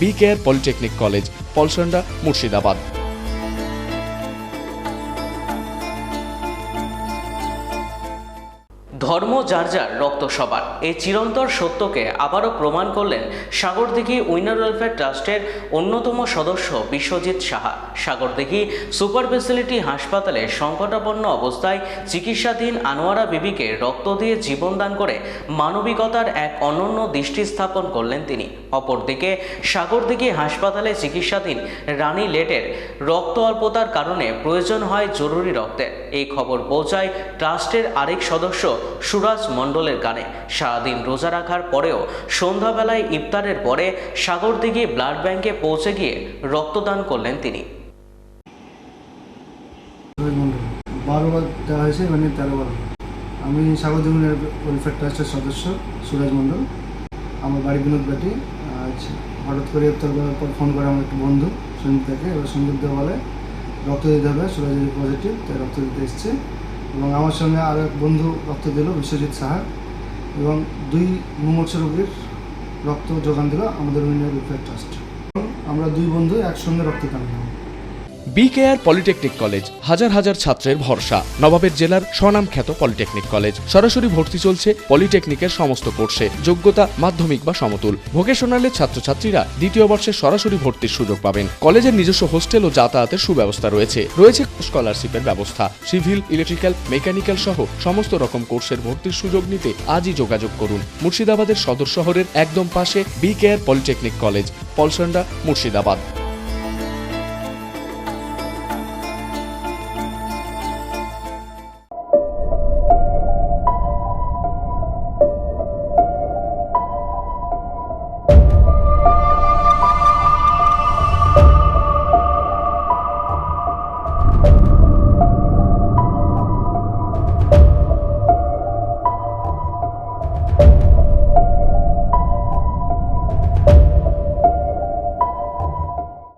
BKR polytechnic college, Palsanda, Murshidabad. ধর্ম যার যার, রক্ত সবার, এই চিরন্তর সত্যকে আবারও প্রমাণ করলেন সাগরদিঘি উইনার ওয়েলফেয়ার ট্রাস্টের অন্যতম সদস্য বিশ্বজিৎ সাহা। সাগরদিঘি সুপার স্পেশালিটি হাসপাতালে সংকটাপন্ন অবস্থায় চিকিৎসাধীন আনোয়ারা বিবিকে রক্ত দিয়ে জীবনদান করে মানবিকতার এক অনন্য দৃষ্টি স্থাপন করলেন তিনি। অপরদিকে সাগরদিঘি হাসপাতালে চিকিৎসাধীন রানী লেটের রক্ত অল্পতার কারণে প্রয়োজন হয় জরুরি রক্তের। এই খবর পৌঁছায় ট্রাস্টের আরেক সদস্য সুরাজ মণ্ডলের কানে। সারাদিন রোজা রাখার পরেও সন্ধ্যাবেলায় ইফতারের পরে সাগরদিঘি ব্লাড ব্যাংকে পৌঁছে গিয়ে রক্তদান করলেন তিনি। 12 বার দেওয়া হয়েছে, 13 বার। আমি সাগরদিঘি ওয়েলফেয়ার ট্রাস্টের সদস্য সুরাজ মণ্ডল। আমার বাড়ি বিনোদবাটি। আজ হঠাৎ করে ইফতার করার পর ফোন করে আমার একটা বন্ধু সঞ্জিতাকে, এবার সঞ্জিতা বলে রক্ত দিতে হবে, সুরাজের পজিটিভ, তাই রক্ত দিতে এসছে। এবং আমার সঙ্গে আরও এক বন্ধু রক্ত দিল, বিশ্বজিৎ সাহা, এবং 2 মুমূর্ষু রোগীর রক্ত যোগান দিল আমাদের উইনার ওয়েলফেয়ার ট্রাস্ট। আমরা 2 বন্ধু একসঙ্গে রক্তদান করব। BKR পলিটেকনিক কলেজ হাজার হাজার ছাত্রের ভরসা। নবাবের জেলার স্বনামখ্যাত পলিটেকনিক কলেজ। সরাসরি ভর্তি চলছে পলিটেকনিকের সমস্ত কোর্সে। যোগ্যতা মাধ্যমিক বা সমতুল। ভোকেশনালের ছাত্রছাত্রীরা 2য় বর্ষে সরাসরি ভর্তির সুযোগ পাবেন। কলেজের নিজস্ব হোস্টেল ও যাতায়াতের সুব্যবস্থা রয়েছে। স্কলারশিপের ব্যবস্থা। সিভিল, ইলেকট্রিক্যাল, মেকানিক্যাল সহ সমস্ত রকম কোর্সের ভর্তির সুযোগ নিতে আজই যোগাযোগ করুন। মুর্শিদাবাদের সদর শহরের একদম পাশে BKR polytechnic college, Palsanda, Murshidabad.